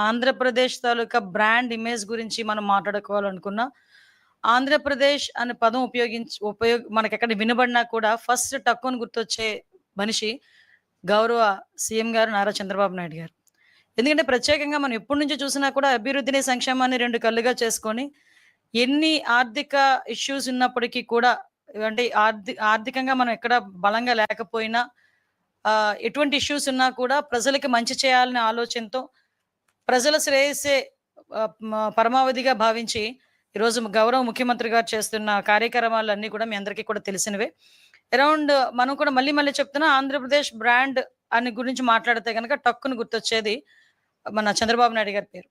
ఆంధ్రప్రదేశ్ తాలూకా brand image గురించి మనం మాట్లాడుకోవాలనుకున్నా, ఆంధ్రప్రదేశ్ అనే పదం మనకెక్కడ వినబడినా కూడా ఫస్ట్ టక్కున గుర్తొచ్చే మనిషి గౌరవ సీఎం గారు నారా చంద్రబాబు నాయుడు గారు. ఎందుకంటే ప్రత్యేకంగా మనం ఎప్పటినుంచో చూసినా కూడా అభివృద్ధిని, సంక్షేమాన్ని 2 కళ్ళుగా చేసుకొని, ఎన్ని ఆర్థిక ఇష్యూస్ ఉన్నప్పటికీ కూడా అంటే ఆర్థికంగా మనం ఎక్కడ బలంగా లేకపోయినా ఎటువంటి ఇష్యూస్ ఉన్నా కూడా ప్రజలకి మంచి చేయాలనే ఆలోచనతో ప్రజల శ్రేయస్సే పరమావధిగా భావించి ఈరోజు గౌరవ ముఖ్యమంత్రి గారు చేస్తున్న కార్యక్రమాలన్నీ కూడా మీ అందరికీ కూడా తెలిసినవే. అరౌండ్ మనం కూడా మళ్ళీ మళ్ళీ చెప్తున్నా ఆంధ్రప్రదేశ్ బ్రాండ్ అని గురించి మాట్లాడితే గనక టక్కున గుర్తొచ్చేది మన చంద్రబాబు నాయుడు గారి పేరు.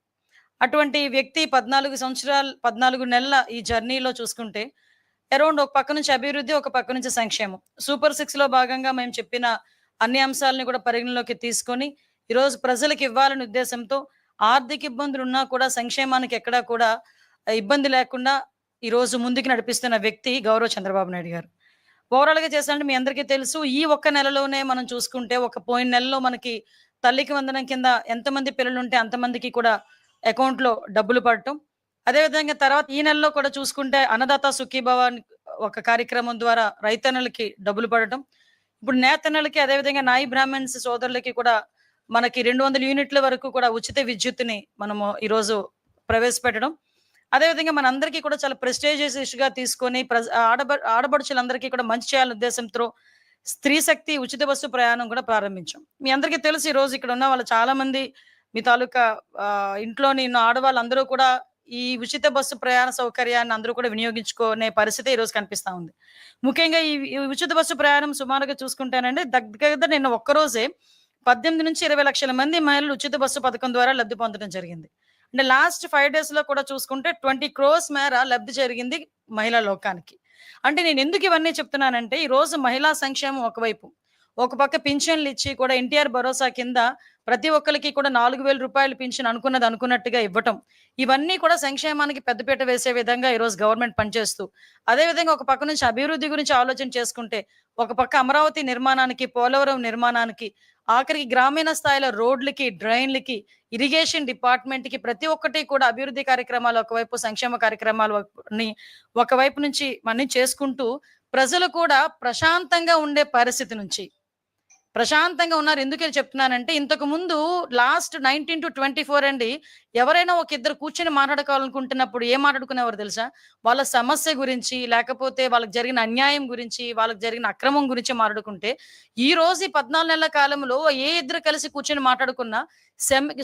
అటువంటి వ్యక్తి 14 నెలల ఈ జర్నీలో చూసుకుంటే అరౌండ్ ఒక పక్క నుంచి అభివృద్ధి, ఒక పక్క నుంచి సంక్షేమం. సూపర్ 6లో భాగంగా మేము చెప్పిన అన్ని అంశాలను కూడా పరిగణలోకి తీసుకొని ఈరోజు ప్రజలకు ఇవ్వాలనే ఉద్దేశంతో ఆర్థిక ఇబ్బందులున్నా కూడా సంక్షేమానికి ఎక్కడా కూడా ఇబ్బంది లేకుండా ఈరోజు ముందుకు నడిపిస్తున్న వ్యక్తి గౌరవ చంద్రబాబు నాయుడు గారు. ఓవరాల్‌గా చేసాలంటే మీ అందరికీ తెలుసు. ఈ ఒక్క నెలలోనే మనం చూసుకుంటే పోయిన నెలలో మనకి తల్లికి వందనం కింద ఎంతమంది పిల్లలుంటే అంతమందికి కూడా అకౌంట్‌లో డబ్బులు పడటం. అదేవిధంగా తర్వాత ఈ నెలలో కూడా చూసుకుంటే అన్నదాత సుఖీభవ ఒక కార్యక్రమం ద్వారా రైతన్నలకి డబ్బులు పడటం. ఇప్పుడు నేతన్నలకి అదేవిధంగా నాయి బ్రాహ్మణ్స్ సోదరులకి కూడా మనకి 200 యూనిట్ల వరకు కూడా ఉచిత విద్యుత్తుని మనము ఈరోజు ప్రవేశపెట్టడం. అదేవిధంగా మనందరికీ కూడా చాలా ప్రెస్టీజియస్ ఇష్యూగా తీసుకొని ఆడపడుచులందరికీ కూడా మంచి చేయాలనే ఉద్దేశంతో స్త్రీ శక్తి ఉచిత బస్సు ప్రయాణం కూడా ప్రారంభించాం. మీ అందరికీ తెలుసు ఈరోజు ఇక్కడ ఉన్న వాళ్ళు చాలా మంది మీ తాలూకా ఇంట్లోని ఉన్న ఆడవాళ్ళందరూ కూడా ఈ ఉచిత బస్సు ప్రయాణ సౌకర్యాన్ని అందరూ కూడా వినియోగించుకునే పరిస్థితి ఈరోజు కనిపిస్తా ఉంది. ముఖ్యంగా ఈ ఉచిత బస్సు ప్రయాణం సుమారుగా చూసుకుంటేనండి దగ్గర నిన్న ఒక్కరోజే 18-20 లక్షల మంది మహిళలు ఉచిత బస్సు పథకం ద్వారా లబ్ధి పొందడం జరిగింది. అంటే లాస్ట్ 5 డేస్ లో కూడా చూసుకుంటే 20 crores మేర లబ్ధి జరిగింది మహిళా లోకానికి. అంటే నేను ఎందుకు ఇవన్నీ చెప్తున్నానంటే ఈ రోజు మహిళా సంక్షేమం ఒకవైపు, ఒక పక్క పింఛన్లు ఇచ్చి కూడా ఎన్టీఆర్ భరోసా కింద ప్రతి ఒక్కరికి కూడా 4,000 రూపాయలు పింఛన్ అనుకున్నది అనుకున్నట్టుగా ఇవ్వటం. ఇవన్నీ కూడా సంక్షేమానికి పెద్దపీట వేసే విధంగా ఈరోజు గవర్నమెంట్ పనిచేస్తూ, అదేవిధంగా ఒక పక్క నుంచి అభివృద్ధి గురించి ఆలోచన చేసుకుంటే, ఒక పక్క అమరావతి నిర్మాణానికి, పోలవరం నిర్మాణానికి, ఆఖరికి గ్రామీణ స్థాయిలో రోడ్లకి, డ్రైన్లకి, ఇరిగేషన్ డిపార్ట్మెంట్‌కి ప్రతి ఒక్కటి కూడా అభివృద్ధి కార్యక్రమాలు ఒకవైపు, సంక్షేమ కార్యక్రమాలు ఒకవైపు నుంచి అన్ని చేసుకుంటూ ప్రజలు కూడా ప్రశాంతంగా ఉండే పరిస్థితి నుంచి ప్రశాంతంగా ఉన్నారు. ఎందుకు చెప్తున్నానంటే ఇంతకు ముందు లాస్ట్ 19-24 అండి ఎవరైనా ఒక ఇద్దరు కూర్చొని మాట్లాడుకోవాలనుకుంటున్నప్పుడు ఏం మాట్లాడుకునేవారు తెలుసా? వాళ్ళ సమస్య గురించి, లేకపోతే వాళ్ళకి జరిగిన అన్యాయం గురించి, వాళ్ళకి జరిగిన అక్రమం గురించి మాట్లాడుకుంటే, ఈ రోజు ఈ 14 నెలల కాలంలో ఏ ఇద్దరు కలిసి కూర్చొని మాట్లాడుకున్నా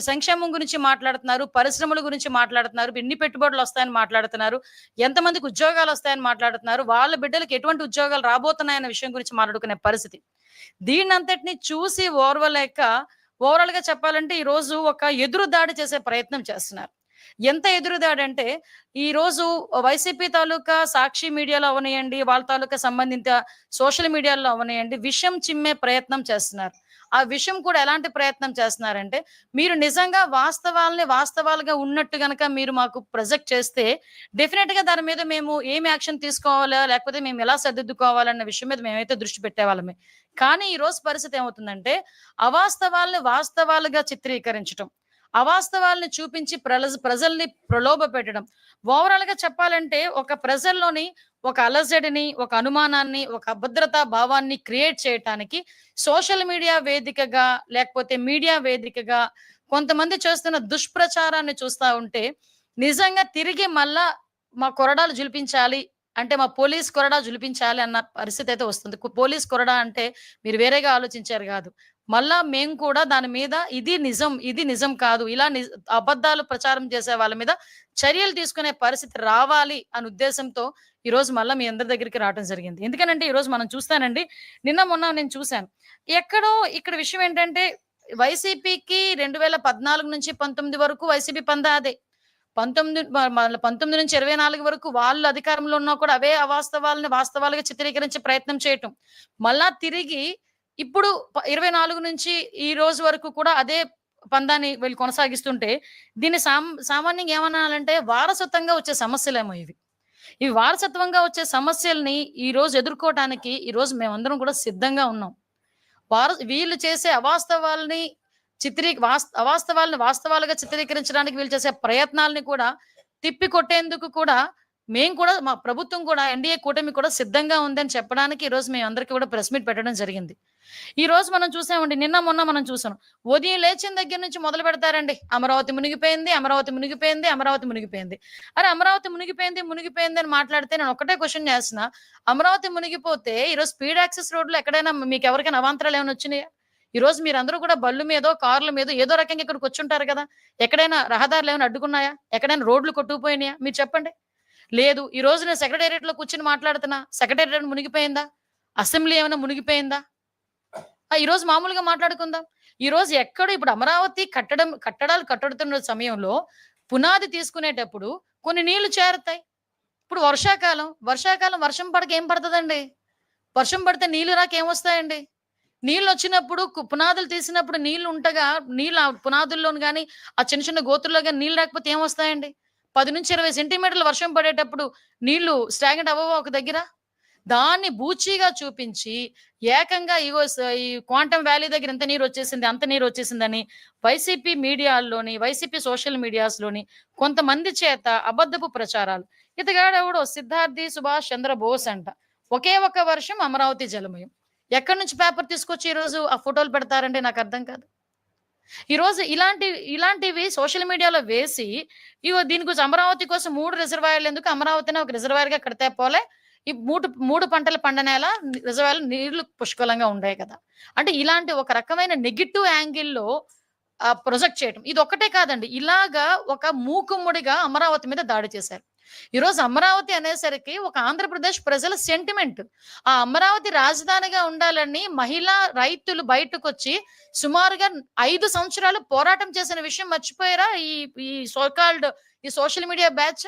సంక్షేమం గురించి మాట్లాడుతున్నారు, పరిశ్రమల గురించి మాట్లాడుతున్నారు, ఎన్ని పెట్టుబడులు వస్తాయని మాట్లాడుతున్నారు, ఎంతమందికి ఉద్యోగాలు వస్తాయని మాట్లాడుతున్నారు, వాళ్ళ బిడ్డలకి ఎటువంటి ఉద్యోగాలు రాబోతున్నాయన్న విషయం గురించి మాట్లాడుకునే పరిస్థితి. దీన్నంతటిని చూసి ఓర్వలేక ఓవరాల్‌గా చెప్పాలంటే ఈరోజు ఒక ఎదురు దాడి చేసే ప్రయత్నం చేస్తున్నారు. ఎంత ఎదురు దాడి అంటే ఈరోజు వైసీపీ తాలూకా సాక్షి మీడియాలో అవనియండి, వాళ్ళ తాలూకా సంబంధిత సోషల్ మీడియాలో అవనియండి, విషం చిమ్మే ప్రయత్నం చేస్తున్నారు. ఆ విషయం కూడా ఎలాంటి ప్రయత్నం చేస్తున్నారంటే, మీరు నిజంగా వాస్తవాలుగా ఉన్నట్టు గనక మీరు మాకు ప్రొజెక్ట్ చేస్తే డెఫినిట్‌గా దాని మీద మేము ఏమి యాక్షన్ తీసుకోవాలా, లేకపోతే మేము ఎలా సరిదిద్దుకోవాలన్న విషయం మీద మేమైతే దృష్టి పెట్టేవాళ్ళమే. కానీ ఈ రోజు పరిస్థితి ఏమవుతుందంటే, అవాస్తవాల్ని వాస్తవాలుగా చిత్రీకరించటం, అవాస్తవాల్ని చూపించి ప్రజల్ని ప్రలోభ పెట్టడం. ఓవరాల్‌గా చెప్పాలంటే ఒక ప్రజల్లోని ఒక అలజడిని, ఒక అనుమానాన్ని, ఒక అభద్రతా భావాన్ని క్రియేట్ చేయటానికి సోషల్ మీడియా వేదికగా, లేకపోతే మీడియా వేదికగా కొంతమంది చేస్తున్న దుష్ప్రచారాన్ని చూస్తా ఉంటే, నిజంగా తిరిగి మళ్ళా మా కొరడాలు జులిపించాలి అంటే, మా పోలీస్ కొరడా జులిపించాలి అన్న పరిస్థితి అయితే వస్తుంది. పోలీస్ కొరడా అంటే మీరు వేరేగా ఆలోచించారు గాదు. మళ్ళా మేము కూడా దాని మీద ఇది నిజం కాదు. ఇలా అబద్ధాలు ప్రచారం చేసే వాళ్ళ మీద చర్యలు తీసుకునే పరిస్థితి రావాలి అనే ఉద్దేశంతో ఈరోజు మళ్ళా మీ అందరి దగ్గరికి రావటం జరిగింది. ఎందుకనంటే ఈరోజు మనం చూస్తానండి, నిన్న మొన్న నేను చూసాను. ఎక్కడో ఇక్కడ విషయం ఏంటంటే వైసీపీకి 2014-19 వరకు వైసీపీ పందా అదే. 19 నుంచి 24 వరకు వాళ్ళు అధికారంలో ఉన్నా కూడా అవే అవాస్తవాలని వాస్తవాలుగా చిత్రీకరించే ప్రయత్నం చేయటం. మళ్ళా తిరిగి ఇప్పుడు 24 నుంచి ఈ రోజు వరకు కూడా అదే పందాన్ని వీళ్ళు కొనసాగిస్తుంటే, దీన్ని సామాన్యంగా ఏమనాలంటే వారసత్వంగా వచ్చే సమస్యలేమో ఇవి. ఇవి వారసత్వంగా వచ్చే సమస్యల్ని ఈ రోజు ఎదుర్కోవటానికి ఈ రోజు మేమందరం కూడా సిద్ధంగా ఉన్నాం. వీళ్ళు చేసే అవాస్తవాల్ని అవాస్తవాలను వాస్తవాలుగా చిత్రీకరించడానికి వీళ్ళు చేసే ప్రయత్నాల్ని కూడా తిప్పి కొట్టేందుకు కూడా మేము కూడా మా ప్రభుత్వం కూడా ఎన్‌డీఏ కూటమి కూడా సిద్ధంగా ఉందని చెప్పడానికి ఈరోజు మేమందరికీ కూడా ప్రెస్ మీట్ పెట్టడం జరిగింది. ఈరోజు మనం చూసామండి. నిన్న, మొన్న మనం చూసాం. ఉదయం లేచిన దగ్గర నుంచి మొదలు పెడతారండి. అమరావతి మునిగిపోయింది, అమరావతి మునిగిపోయింది, అమరావతి మునిగిపోయింది. అరే! అమరావతి మునిగిపోయింది, మునిగిపోయింది అని మాట్లాడితే నేను ఒకటే క్వెషన్ చేస్తున్నా. అమరావతి మునిగిపోతే ఈరోజు స్పీడ్ యాక్సెస్ రోడ్‌లో ఎక్కడైనా మీకెవరికైనా అవాంతరాలు ఏమైనా వచ్చినాయా? ఈరోజు మీరందరూ కూడా బళ్ళు మీదో, కార్ల మీదో ఏదో రకంగా ఇక్కడికొచ్చుంటారు కదా! ఎక్కడైనా రహదారులు ఏమైనా అడ్డుకున్నాయా? ఎక్కడైనా రోడ్లు కొట్టుకుపోయినాయా? మీరు చెప్పండి. లేదు. ఈరోజు నేను సెక్రటేరియట్‌లో కూర్చొని మాట్లాడుతున్నా. సెక్రటేరియట్ మునిగిపోయిందా? అసెంబ్లీ ఏమైనా మునిగిపోయిందా? ఈరోజు మామూలుగా మాట్లాడుకుందాం. ఈరోజు ఎక్కడ ఇప్పుడు అమరావతి కట్టడాలు కట్టుతున్న సమయంలో పునాది తీసుకునేటప్పుడు కొన్ని నీళ్లు చేరతాయి. ఇప్పుడు వర్షాకాలం వర్షం పడక ఏం పడతదండి? వర్షం పడితే నీళ్లు రాక ఏమొస్తాయండి? నీళ్లొచ్చినప్పుడు పునాదులు తీసినప్పుడు నీళ్లు ఆ పునాదుల్లోను గాని, ఆ చిన్న చిన్న గోతుల్లో గాని నీళ్లు రాకపోతే ఏమొస్తాయండి? 10-20 సెంటీమీటర్ల వర్షం పడేటప్పుడు నీళ్లు స్టాగ్నెంట్ అవ్వవా ఒక దగ్గర? దాన్ని బూచీగా చూపించి ఏకంగా ఇగో ఈ క్వాంటమ్ వ్యాలీ దగ్గర ఇంత నీరొచ్చేసింది, అంత నీరొచ్చేసిందని వైసీపీ సోషల్ మీడియాస్‌లోని కొంతమంది చేత అబద్ధపు ప్రచారాలు. ఇతగాడెవడో సిద్ధార్థి సుభాష్ చంద్ర బోస్ అంట. ఒకే ఒక్క వర్షం అమరావతి జలమయం. ఎక్కడి నుంచి పేపర్ తీసుకొచ్చి ఈరోజు ఆ ఫోటోలు పెడతారండి నాకర్థం కాదు. ఈరోజు ఇలాంటివి సోషల్ మీడియాలో వేసి, ఇగో దీని గురించి అమరావతి కోసం 3 రిజర్వాయర్‌లెందుకు అమరావతినే ఒక రిజర్వాయర్‌గా కడితే పోలే. ఈ 3 పంటలు పండనేల రిజర్వాయర్‌లో నీళ్లు పుష్కలంగా ఉండేయి కదా! అంటే ఇలాంటి ఒక రకమైన నెగెటివ్ యాంగిల్‌లో ప్రొజెక్ట్ చేయటం. ఇదొక్కటే కాదండి. ఇలాగా ఒక మూకుమ్మడిగా అమరావతి మీద దాడి చేశారు. ఈరోజు అమరావతి అనేసరికి ఒక ఆంధ్రప్రదేశ్ ప్రజల సెంటిమెంట్. ఆ అమరావతి రాజధానిగా ఉండాలని మహిళా రైతులు బయటకొచ్చి సుమారుగా 5 సంవత్సరాలు పోరాటం చేసిన విషయం మర్చిపోయారా? ఈ ఈ సో కాల్డ్ ఈ సోషల్ మీడియా బ్యాచ్.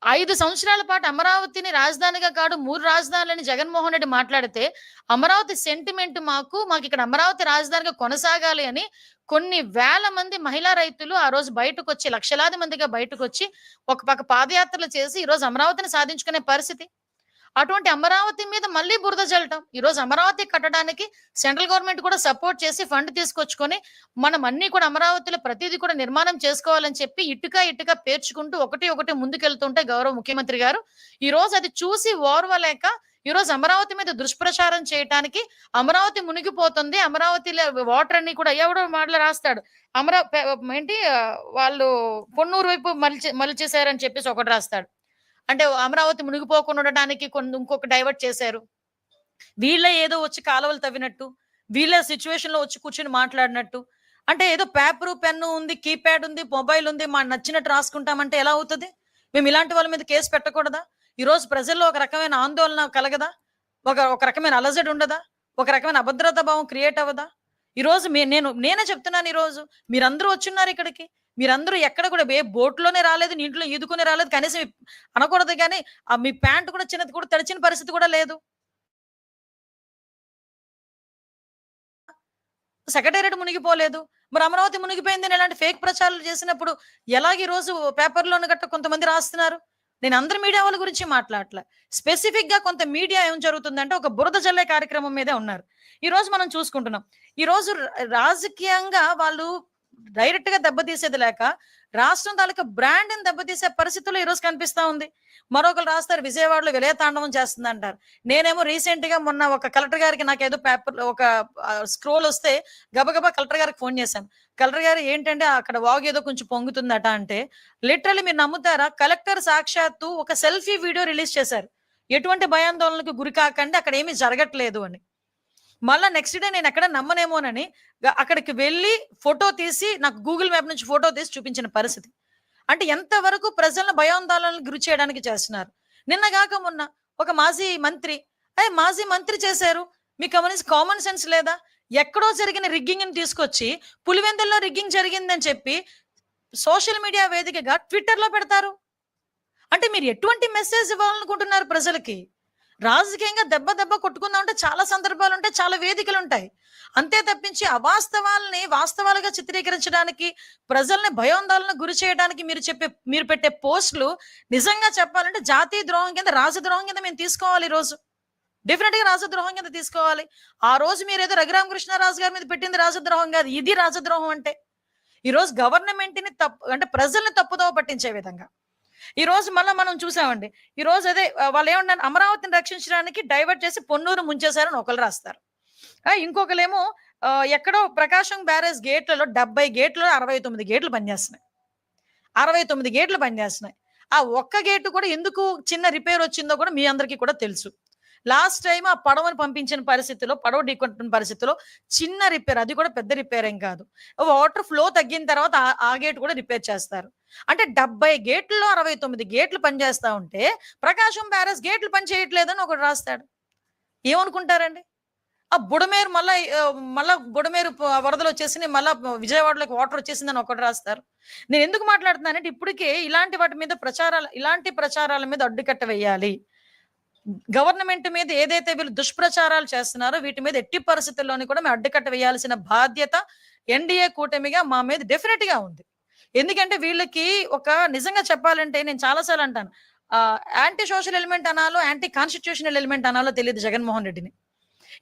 5 సంవత్సరాల పాటు అమరావతిని రాజధానిగా కాదు 3 రాజధానులని జగన్మోహన్ రెడ్డి మాట్లాడితే, అమరావతి సెంటిమెంట్ మాకిక్కడ అమరావతి రాజధానిగా కొనసాగాలి అని కొన్ని వేల మంది మహిళా రైతులు ఆ రోజు బయటకొచ్చి లక్షలాది మందిగా బయటకొచ్చి ఒక పక్క పాదయాత్రలు చేసి ఈరోజు అమరావతిని సాధించుకునే పరిస్థితి. అటువంటి అమరావతి మీద మళ్ళీ బురద జల్లటం. ఈరోజు అమరావతి కట్టడానికి సెంట్రల్ గవర్నమెంట్ కూడా సపోర్ట్ చేసి ఫండ్ తీసుకొచ్చుకొని మనం అన్ని కూడా అమరావతిలో ప్రతిదీ కూడా నిర్మాణం చేసుకోవాలని చెప్పి ఇటుక పేర్చుకుంటూ ఒకటి ముందుకెళ్తుంటే గౌరవ ముఖ్యమంత్రి గారు ఈరోజు అది చూసి ఓర్వలేక ఈరోజు అమరావతి మీద దుష్ప్రచారం చేయటానికి అమరావతి మునిగిపోతుంది, అమరావతిలో వాటర్ అన్ని కూడా ఎవడో మాటలు రాస్తాడు. వాళ్ళు పొన్నూరు వైపు మలిచేశారని చెప్పేసి ఒకటి రాస్తాడు. అంటే అమరావతి మునిగిపోకుండా ఉండడానికి ఇంకొక డైవర్ట్ చేశారు. వీళ్ళే ఏదో వచ్చి కాలువలు తవ్వినట్టు, వీళ్ళే సిచ్యువేషన్‌లో వచ్చి కూర్చొని మాట్లాడినట్టు. అంటే ఏదో పేపరు, పెన్ను ఉంది, కీప్యాడ్ ఉంది, మొబైల్ ఉంది, నచ్చినట్టు రాసుకుంటామంటే ఎలా అవుతది? మేము ఇలాంటి వాళ్ళ మీద కేసు పెట్టకూడదా? ఈరోజు ప్రజల్లో ఒక రకమైన ఆందోళన కలగదా? ఒక రకమైన అలజడి ఉండదా? ఒక రకమైన అభద్రతా భావం క్రియేట్ అవ్వదా? ఈరోజు నేనే చెప్తున్నాను ఈరోజు. మీరందరూ వచ్చున్నారు ఇక్కడికి. మీరందరూ ఎక్కడ కూడా బోట్‌లోనే రాలేదు, నీటిలో ఈదుకొని రాలేదు. కనీసం అనకూడదు గానీ, మీ ప్యాంట్ కూడా చిన్నది కూడా తడిచిన పరిస్థితి కూడా లేదు. సెక్రటేరియట్ మునిగిపోలేదు. మరి అమరావతి మునిగిపోయిందని ఇలాంటి ఫేక్ ప్రచారాలు చేసినప్పుడు ఎలాగ ఈరోజు పేపర్‌లోను గట్టా కొంతమంది రాస్తున్నారు? నేను అందరి మీడియా వాళ్ళ గురించి మాట్లాడట్లా. స్పెసిఫిక్‌గా కొంత మీడియా ఏం జరుగుతుందంటే ఒక బురద జల్లే కార్యక్రమం మీదే ఉన్నారు. ఈరోజు మనం చూసుకుంటున్నాం. ఈరోజు రాజకీయంగా వాళ్ళు డైరెక్ట్‌గా దెబ్బతీసేది లేక, రాష్ట్రం తాలూకా బ్రాండ్‌ని దెబ్బతీసే పరిస్థితుల్లో ఈరోజు కనిపిస్తా ఉంది. మరొకళ్ళు రాస్తారు విజయవాడలో విలయతాండవం చేస్తుందంటారు. నేనేమో రీసెంట్‌గా మొన్న ఒక కలెక్టర్ గారికి నాకేదో పేపర్‌లో ఒక స్క్రోల్ వస్తే గబగబా కలెక్టర్ గారికి ఫోన్ చేశాను. కలెక్టర్ గారు ఏంటంటే అక్కడ వాగు ఏదో కొంచెం పొంగుతుందట అంటే, లిటరల్లీ మీరు నమ్ముతారా? కలెక్టర్ సాక్షాత్తు ఒక సెల్ఫీ వీడియో రిలీజ్ చేశారు. ఎటువంటి భయాందోళనకు గురి కాకండి, అక్కడ ఏమీ జరగట్లేదు అని. మళ్ళా నెక్స్ట్ డే నేను ఎక్కడ నమ్మనేమోనని అక్కడికి వెళ్ళి ఫోటో తీసి నాకు గూగుల్ మ్యాప్ నుంచి ఫోటో తీసి చూపించిన పరిస్థితి. అంటే ఎంతవరకు ప్రజలను భయాందోళనలకు గురి చేయడానికి చేస్తున్నారు. నిన్నగాక మొన్న ఒక మాజీ మంత్రి చేశారు. మీకు కామన్ సెన్స్ లేదా? ఎక్కడో జరిగిన రిగ్గింగ్‌ని తీసుకొచ్చి పులివెందుల్లో రిగ్గింగ్ జరిగిందని చెప్పి సోషల్ మీడియా వేదికగా ట్విట్టర్‌లో పెడతారు. అంటే మీరు ఎటువంటి మెసేజ్ ఇవ్వాలనుకుంటున్నారు ప్రజలకి? రాజకీయంగా దెబ్బ కొట్టుకుందాం అంటే చాలా సందర్భాలుంటాయి, చాలా వేదికలుంటాయి. అంతే తప్పించి అవాస్తవాల్ని వాస్తవాలుగా చిత్రీకరించడానికి, ప్రజల్ని భయాందోళనకు గురి చేయడానికి మీరు పెట్టే పోస్టులు నిజంగా చెప్పాలంటే జాతీయ ద్రోహం కింద, రాజద్రోహం కింద మేము తీసుకోవాలి ఈరోజు. డెఫినెట్‌గా రాజద్రోహం కింద తీసుకోవాలి. ఆ రోజు మీరేదో రఘురామకృష్ణరాజు గారి మీద పెట్టింది రాజద్రోహం గాదు. ఇది రాజద్రోహం అంటే. ఈరోజు గవర్నమెంట్‌ని అంటే ప్రజల్ని తప్పుదోవ పట్టించే విధంగా. ఈరోజు మళ్ళా మనం చూసామండి. ఈరోజు అదే వాళ్ళేమన్నారు అమరావతిని రక్షించడానికి డైవర్ట్ చేసి పొన్నూరు ముంచేశారని ఒకళ్ళు రాస్తారు. ఇంకొకళ్ళేమో ఎక్కడో ప్రకాశం బ్యారేజ్ గేట్లలో 70 గేట్లలో 69 గేట్లు పనిచేస్తున్నాయి. 69 గేట్లు పనిచేస్తున్నాయి. ఆ ఒక్క గేటు కూడా ఎందుకు చిన్న రిపేర్ వచ్చిందో కూడా మీ అందరికీ కూడా తెలుసు. లాస్ట్ టైమ్ ఆ పడవను పంపించిన పరిస్థితిలో, పడవ ఢీకొట్టిన పరిస్థితిలో చిన్న రిపేర్, అది కూడా పెద్ద రిపేర్ ఏం కాదు. వాటర్ ఫ్లో తగ్గిన తర్వాత ఆ గేట్ కూడా రిపేర్ చేస్తారు. అంటే 70 గేట్లలో 69 గేట్లు పనిచేస్తా ఉంటే, ప్రకాశం బ్యారేజ్ గేట్లు పనిచేయట్లేదని ఒకడు రాస్తాడు. ఏమనుకుంటారండి? ఆ బుడమేరు మళ్ళా బుడమేరు వరదలొచ్చేసినాయి. మళ్ళా విజయవాడలోకి వాటర్ వచ్చేసిందని ఒకటి రాస్తారు. నేనెందుకు మాట్లాడుతున్నానంటే ఇప్పటికే ఇలాంటి వాటి మీద ఇలాంటి ప్రచారాల మీద అడ్డుకట్ట వేయాలి. గవర్నమెంట్ మీద ఏదైతే వీళ్ళు దుష్ప్రచారాలు చేస్తున్నారో వీటి మీద ఎట్టి పరిస్థితుల్లోని కూడా మేము అడ్డుకట్ట వేయాల్సిన బాధ్యత ఎన్డీఏ కూటమిగా మా మీద డెఫినెట్‌గా ఉంది. ఎందుకంటే వీళ్ళకి నిజంగా చెప్పాలంటే నేను చాలా సార్లు అంటాను. యాంటీ సోషల్ ఎలిమెంట్ అనాలో, యాంటీ కాన్స్టిట్యూషనల్ ఎలిమెంట్ అనాలో తెలీదు జగన్మోహన్ రెడ్డిని.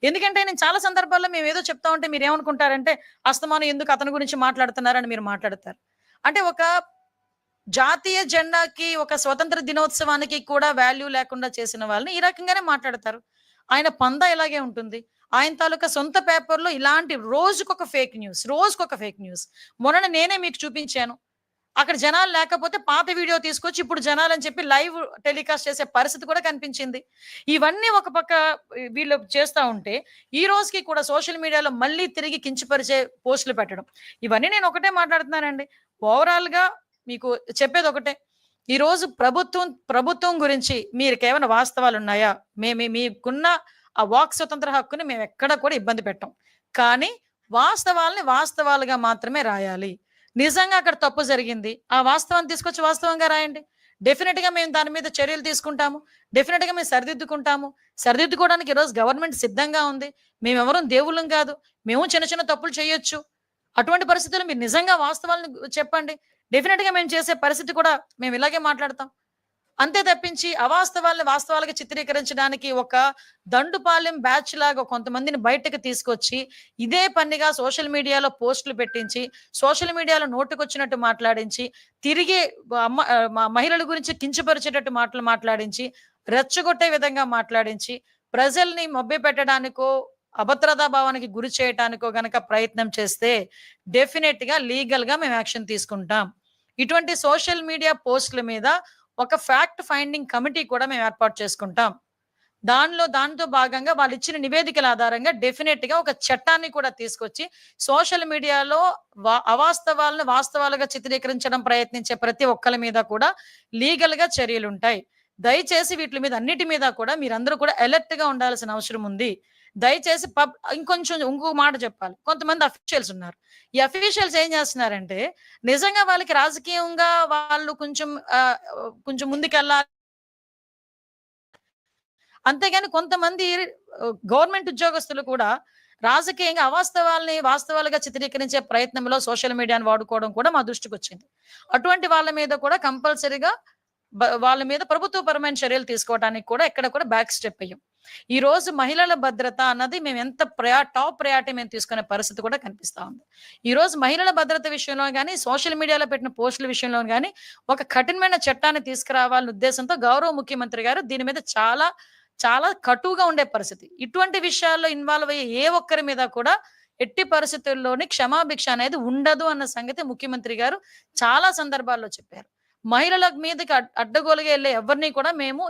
ఎందుకంటే నేను చాలా సందర్భాల్లో మేమేదో చెప్తా ఉంటే మీరేమనుకుంటారంటే, అస్తమానం ఎందుకు అతని గురించి మాట్లాడుతున్నారని మీరు మాట్లాడతారు. అంటే ఒక జాతీయ జెండాకి, ఒక స్వతంత్ర దినోత్సవానికి కూడా వాల్యూ లేకుండా చేసిన వాళ్ళని ఈ రకంగానే మాట్లాడతారు. ఆయన పందా ఇలాగే ఉంటుంది. ఆయన తాలూకా సొంత పేపర్‌లో ఇలాంటి రోజుకొక ఫేక్ న్యూస్, రోజుకొక ఫేక్ న్యూస్. మొన్ననే నేనే మీకు చూపించాను. అక్కడ జనాలు లేకపోతే పాత వీడియో తీసుకొచ్చి ఇప్పుడు జనాలని చెప్పి లైవ్ టెలికాస్ట్ చేసే పరిస్థితి కూడా కనిపించింది. ఇవన్నీ ఒక పక్క వీళ్ళు చేస్తా ఉంటే, ఈ రోజుకి కూడా సోషల్ మీడియాలో మళ్ళీ తిరిగి కించపరిచే పోస్టులు పెట్టడం. ఇవన్నీ నేను ఒకటే మాట్లాడుతున్నానండి. ఓవరాల్‌గా మీకు చెప్పేదొకటే. ఈరోజు ప్రభుత్వం గురించి మీకేమైనా వాస్తవాలున్నాయా? మీకున్న ఆ వాక్ స్వతంత్ర హక్కుని మేమెక్కడ కూడా ఇబ్బంది పెట్టం. కానీ వాస్తవాల్ని వాస్తవాలుగా మాత్రమే రాయాలి. నిజంగా అక్కడ తప్పు జరిగింది. ఆ వాస్తవాన్ని తీసుకొచ్చి వాస్తవంగా రాయండి. డెఫినిట్‌గా మేము దాని మీద చర్యలు తీసుకుంటాము. డెఫినిట్‌గా మేము సరిదిద్దుకుంటాము. సరిదిద్దుకోవడానికి ఈరోజు గవర్నమెంట్ సిద్ధంగా ఉంది. మేమెవరం దేవుళ్ళం కాదు. మేము చిన్న చిన్న తప్పులు చేయొచ్చు. అటువంటి పరిస్థితుల్లో మీరు నిజంగా వాస్తవాలను చెప్పండి. డెఫినిట్‌గా మేము చేసే పరిస్థితి కూడా మేము ఇలాగే మాట్లాడతాం. అంతే తప్పించి అవాస్తవాల్ని వాస్తవాలుగా చిత్రీకరించడానికి ఒక దండుపాలెం బ్యాచ్ లాగా కొంతమందిని బయటకు తీసుకొచ్చి, ఇదే పనిగా సోషల్ మీడియాలో పోస్టులు పెట్టించి, సోషల్ మీడియాలో నోటికొచ్చినట్టు మాట్లాడించి, తిరిగి మహిళల గురించి కించపరిచేటట్టు మాటలు మాట్లాడించి, రెచ్చగొట్టే విధంగా మాట్లాడించి, ప్రజల్ని మభ్యపెట్టడానికో, అభద్రతా భావానికి గురి చేయటానికో గనక ప్రయత్నం చేస్తే డెఫినిట్‌గా లీగల్‌గా మేము యాక్షన్ తీసుకుంటాం. ఇటువంటి సోషల్ మీడియా పోస్టుల మీద ఒక ఫ్యాక్ట్ ఫైండింగ్ కమిటీ కూడా మేము ఏర్పాటు చేసుకుంటాం. దాంతో భాగంగా వాళ్ళిచ్చిన నివేదికల ఆధారంగా డెఫినిట్‌గా ఒక చట్టాన్ని కూడా తీసుకొచ్చి సోషల్ మీడియాలో అవాస్తవాలను వాస్తవాలుగా చిత్రీకరించడం ప్రయత్నించే ప్రతి ఒక్కళ్ళ మీద కూడా లీగల్‌గా చర్యలుంటాయి. దయచేసి వీట్లి మీద అన్నిటి మీద కూడా మీరందరూ కూడా అలర్ట్‌గా ఉండాల్సిన అవసరం ఉంది. దయచేసి ఇంకొక మాట చెప్పాలి. కొంతమంది అఫీషియల్స్ ఉన్నారు. ఈ అఫీషియల్స్ ఏం చేస్తున్నారంటే, నిజంగా వాళ్ళకి రాజకీయంగా వాళ్ళు కొంచెం ముందుకెళ్ళాలి. అంతేగాని కొంతమంది గవర్నమెంట్ ఉద్యోగస్తులు కూడా రాజకీయంగా అవాస్తవాల్ని వాస్తవాలుగా చిత్రీకరించే ప్రయత్నంలో సోషల్ మీడియాను వాడుకోవడం కూడా మా దృష్టికొచ్చింది. అటువంటి వాళ్ళ మీద కూడా కంపల్సరీగా వాళ్ళ మీద ప్రభుత్వపరమైన చర్యలు తీసుకోవడానికి కూడా ఎక్కడ కూడా బ్యాక్ స్టెప్ అయ్యాం. ఈ రోజు మహిళల భద్రత అన్నది మేము ఎంత టాప్ ప్రయారిటీ మేము తీసుకునే పరిస్థితి కూడా కనిపిస్తా ఉంది. ఈ రోజు మహిళల భద్రత విషయంలో గాని, సోషల్ మీడియాలో పెట్టిన పోస్టుల విషయంలో గాని ఒక కఠినమైన చట్టాన్ని తీసుకురావాలనే ఉద్దేశంతో గౌరవ ముఖ్యమంత్రి గారు దీని మీద చాలా చాలా కటువుగా ఉండే పరిస్థితి. ఇటువంటి విషయాల్లో ఇన్వాల్వ్ అయ్యే ఏ ఒక్కరి మీద కూడా ఎట్టి పరిస్థితుల్లోని క్షమాభిక్ష అనేది ఉండదు అన్న సంగతి ముఖ్యమంత్రి గారు చాలా సందర్భాల్లో చెప్పారు. మహిళల మీదకి అడ్డగోలుగా వెళ్ళే ఎవరిని కూడా మేము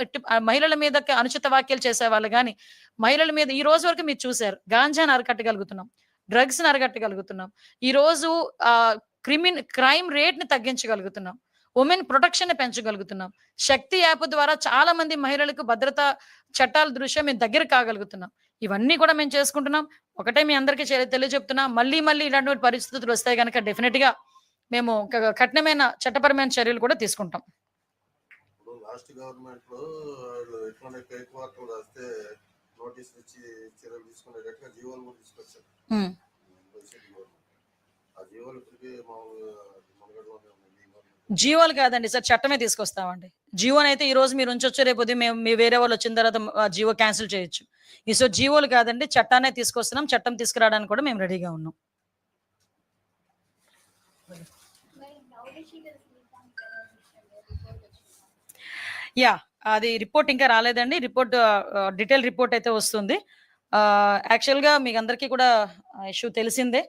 మహిళల మీదకి అనుచిత వ్యాఖ్యలు చేసేవాళ్ళు గాని, మహిళల మీద ఈ రోజు వరకు మీరు చూసారు. గాంజాని అరికట్టగలుగుతున్నాం. డ్రగ్స్‌ని అరికట్టగలుగుతున్నాం. ఈ రోజు క్రైమ్ రేట్‌ని తగ్గించగలుగుతున్నాం. వుమెన్ ప్రొటెక్షన్‌ని పెంచగలుగుతున్నాం. శక్తి యాప్ ద్వారా చాలా మంది మహిళలకు భద్రతా చట్టాల దృష్ట్యా మేము దగ్గర కాగలుగుతున్నాం. ఇవన్నీ కూడా మేము చేసుకుంటున్నాం. ఒకటే మీ అందరికీ తెలియజెప్తున్నా. మళ్ళీ ఇలాంటి పరిస్థితులు వస్తే గనక డెఫినిట్‌గా మేము కఠినమైన చట్టపరమైన చర్యలు కూడా తీసుకుంటాం. లాస్ట్ గవర్నమెంట్‌లో ఎట్లాంటి ఫేక్ వార్తలు రాస్తే నోటీసులు ఇచ్చి చర్యలు తీసుకునేటట్టుగా జీవోలు కూడా తీసుకొచ్చారు. ఆ జీవోలు ఇప్పటికీ మనగడలోనే ఉన్నాయి. జీవోలు కాదండి సార్, చట్టమే తీసుకొస్తామండి. జీవోనైతే ఈ రోజు మీరు ఉంచొచ్చు, రేపు ఉదయం మీ వేరే వాళ్ళు వచ్చిన తర్వాత జీవో క్యాన్సిల్ చేయొచ్చు. సో జీవోలు కాదండి, చట్టాన్నే తీసుకొస్తున్నాం. చట్టం తీసుకురావడానికి కూడా మేము రెడీగా ఉన్నాం. యాహ్! అది రిపోర్ట్ ఇంకా రాలేదండి. రిపోర్ట్ డీటెయిల్ రిపోర్ట్ అయితే వస్తుంది. యాక్చువల్‌గా మీకందరికీ కూడా ఇష్యూ తెలిసిందే.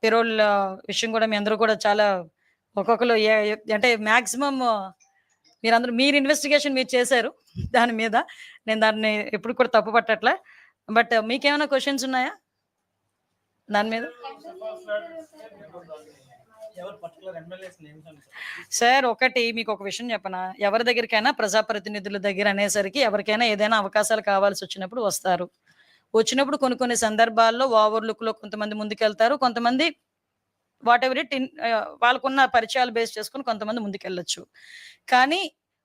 పెరోల్ విషయం కూడా మీ అందరూ కూడా చాలా ఒక్కొక్కళ్ళు అంటే మాక్సిమం మీరు ఇన్వెస్టిగేషన్ మీరు చేశారు దాని మీద. నేను దాన్ని ఎప్పుడు కూడా తప్పు పట్టట్లే. బట్ మీకేమైనా క్వెషన్స్ ఉన్నాయా దాని మీద? సార్ ఒకటి మీకొక విషయం చెప్పనా? ఎవరి దగ్గరికైనా ప్రజాప్రతినిధుల దగ్గర అనేసరికి ఎవరికైనా ఏదైనా అవకాశాలు కావాల్సొచ్చినప్పుడు వస్తారు. వచ్చినప్పుడు కొన్ని కొన్ని సందర్భాల్లో ఓవర్ లుక్‌లో కొంతమంది ముందుకెళ్తారు. కొంతమంది వాటెవర్ ఇట్ వాళ్ళకున్న పరిచయాలు బేస్ చేసుకొని కొంతమంది ముందుకెళ్ళొచ్చు. కానీ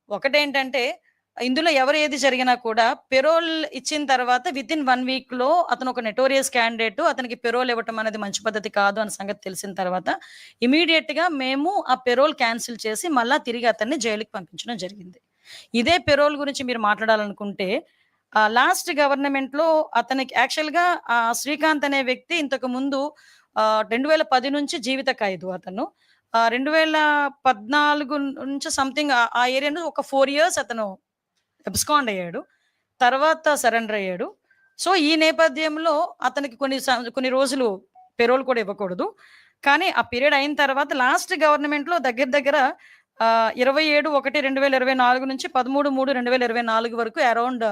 ఒకటేంటంటే ఇందులో ఎవరు ఏది జరిగినా కూడా పెరోల్ ఇచ్చిన తర్వాత వితిన్ 1 వీక్‌లో అతను ఒక నోటోరియస్ క్యాండిడేట్. అతనికి పెరోల్ ఇవ్వటం అనేది మంచి పద్ధతి కాదు అన్న సంగతి తెలిసిన తర్వాత ఇమ్మీడియేట్‌గా మేము ఆ పెరోల్ క్యాన్సిల్ చేసి మళ్ళా తిరిగి అతన్ని జైలుకి పంపించడం జరిగింది. ఇదే పెరోల్ గురించి మీరు మాట్లాడాలనుకుంటే లాస్ట్ గవర్నమెంట్‌లో అతనికి యాక్చువల్‌గా శ్రీకాంత్ అనే వ్యక్తి ఇంతకు ముందు 2010 నుంచి జీవిత ఖైదు అతను. 2014 నుంచి సంథింగ్ ఆ ఏరియాలో ఒక 4 ఇయర్స్ అతను అబ్స్కాండ్ అయ్యాడు. తర్వాత సరెండర్ అయ్యాడు. సో, ఈ నేపథ్యంలో అతనికి కొన్ని రోజులు పెరోల్ కూడా ఇవ్వకూడదు. కానీ ఆ పీరియడ్ అయిన తర్వాత లాస్ట్ గవర్నమెంట్‌లో దగ్గర దగ్గర 27/1/2024 నుంచి 13/3/2024 వరకు అరౌండ్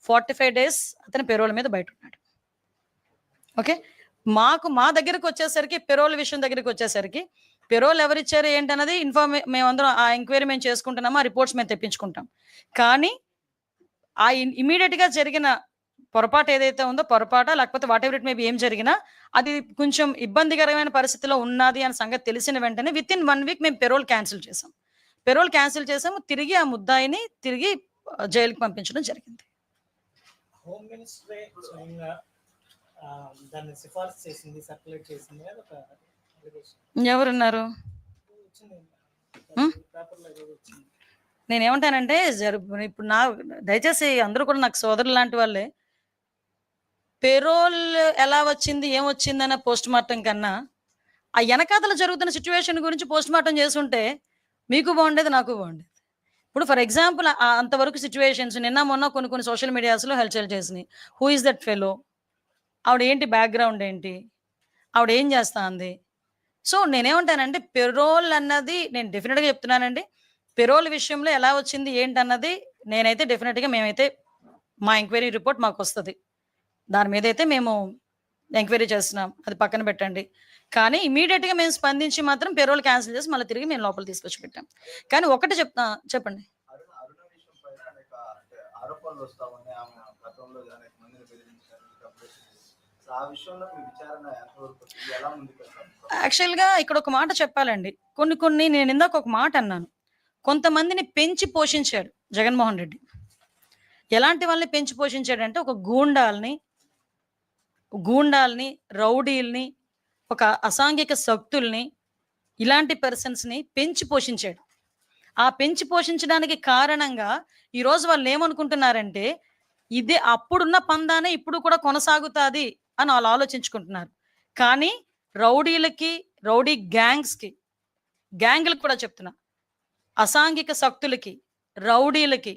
45 డేస్ అతను పెరోల్ మీద బయటున్నాడు. ఓకే. మా దగ్గరకొచ్చేసరికి పెరోల్ విషయం దగ్గరకొచ్చేసరికి పెరోల్ ఎవరిచ్చారు ఏంటన్నది మేమందరం ఆ ఎంక్వైరీ మేము చేసుకుంటున్నాము. ఆ రిపోర్ట్స్ మేము తెప్పించుకుంటాం. కానీ ఆ ఇమ్మీడియేట్‌గా జరిగిన పొరపాటు ఏదైతే ఉందో లేకపోతే వాటెవర్ ఇట్ మే బి ఏం జరిగినా అది కొంచెం ఇబ్బందికరమైన పరిస్థితిలో ఉన్నది అనే సంగతి తెలిసిన వెంటనే వితిన్ 1 వీక్ మేము పెరోల్ క్యాన్సిల్ చేసాం. పెరోల్ క్యాన్సిల్ చేసాము. తిరిగి ఆ ముద్దాయిని తిరిగి జైలుకి పంపించడం జరిగింది. హోమ్ మినిస్ట్రీ స్వయంగా దాన్ని సిఫార్సు చేసింది, సర్క్యులేట్ చేసింది అని ఒక అలిగేషన్ ఎవరున్నారు? వచ్చింది. హ్మ్. పేపర్‌లో ఏదో వచ్చింది. నేనేమంటానంటే ఇప్పుడు దయచేసి అందరూ కూడా నాకు సోదరులు లాంటి వాళ్ళే. పెరోల్ ఎలా వచ్చింది, ఏమొచ్చిందన్న పోస్ట్‌మార్టం కన్నా, ఆ ఎనకాతల జరుగుతున్న సిట్యుయేషన్ గురించి పోస్ట్‌మార్టం చేసుంటే మీకు బాగుండేది, నాకు బాగుండేది. ఇప్పుడు ఫర్ ఎగ్జాంపుల్ అంతవరకు సిట్యుయేషన్స్ నిన్న మొన్న కొన్ని సోషల్ మీడియాస్‌లో హల్చల్ చేసినాయి. Who is that fellow? ఆవిడ ఏంటి బ్యాక్‌గ్రౌండ్ ఏంటి? ఆవిడ ఏం చేస్తాంది? సో, నేనేమంటానంటే పెరోల్ అన్నది నేను డెఫినిట్‌గా చెప్తున్నానండి. పెరోల్ విషయంలో ఎలా వచ్చింది ఏంటన్నది నేనైతే డెఫినిట్‌గా మేమైతే మా ఎంక్వైరీ రిపోర్ట్ మాకొస్తది. దాని మీదైతే మేము ఎంక్వైరీ చేస్తున్నాం. అది పక్కన పెట్టండి. కానీ ఇమ్మీడియేట్‌గా మేము స్పందించి మాత్రం పెరోల్ క్యాన్సిల్ చేసి మళ్ళీ తిరిగి మేము లోపలికి తీసుకొచ్చి పెట్టాం. కానీ ఒకటి చెప్పండి. అరుణ విషయం పైన అనేక ఆరోపణలు వస్తా ఉన్నాయి. ఆమె గతంలో అనేక మందిని బెదిరించారు, కంప్లైంట్ చేశారు. సో ఆ విషయంలో మీ విచారణ ఎంతవరకు వచ్చింది? ఎలా ముందుకెళ్తారు? యాక్చువల్‌గా ఇక్కడ ఒక మాట చెప్పాలండి. కొన్ని నేను ఇందాక ఒక మాట అన్నాను. కొంతమందిని పెంచి పోషించాడు జగన్మోహన్ రెడ్డి. ఎలాంటి వాళ్ళని పెంచి పోషించాడంటే ఒక గూండాల్ని, రౌడీల్ని, ఒక అసాంఘిక శక్తుల్ని, ఇలాంటి పర్సన్స్‌ని పెంచి పోషించాడు. ఆ పెంచి పోషించడానికి కారణంగా ఈరోజు వాళ్ళేమనుకుంటున్నారంటే, ఇదే అప్పుడున్న పందానే ఇప్పుడు కూడా కొనసాగుతాది అని ఆళ్ళు ఆలోచించుకుంటున్నారు. కానీ రౌడీలకి, రౌడీ గ్యాంగ్‌లకి కూడా చెప్తున్నా. అసాంఘిక శక్తులకి, రౌడీలకి,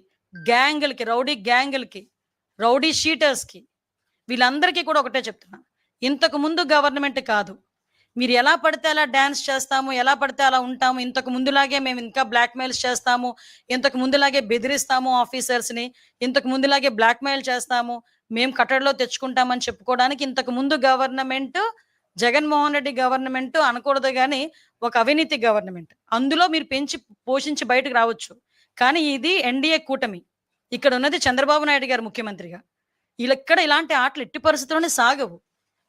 రౌడీ గ్యాంగులకి, రౌడీ షీటర్స్‌కి వీళ్ళందరికీ కూడా ఒకటే చెప్తున్నా. ఇంతకు ముందు గవర్నమెంట్ కాదు. మీరు ఎలా పడితే అలా డాన్స్ చేస్తాము, ఎలా పడితే అలా ఉంటాము. ఇంతకు ముందులాగే మేము ఇంకా బ్లాక్‌మెయిల్స్ చేస్తాము. ఇంతకు ముందులాగే బెదిరిస్తాము ఆఫీసర్స్‌ని. ఇంతకు ముందులాగే బ్లాక్‌మెయిల్ చేస్తాము. మేము కట్టడిలో తెచ్చుకుంటామని చెప్పుకోవడానికి ఇంతకు ముందు గవర్నమెంట్ జగన్మోహన్ రెడ్డి గవర్నమెంట్ అనకూడదు గానీ, ఒక అవినీతి గవర్నమెంట్. అందులో మీరు పెంచి పోషించి బయటకు రావచ్చు. కానీ ఇది ఎన్‌డీఏ కూటమి. ఇక్కడ ఉన్నది చంద్రబాబు నాయుడు గారు ముఖ్యమంత్రిగా. ఇక్కడ ఇలాంటి ఆటలు ఎట్టి పరిస్థితుల్లోనే సాగవు.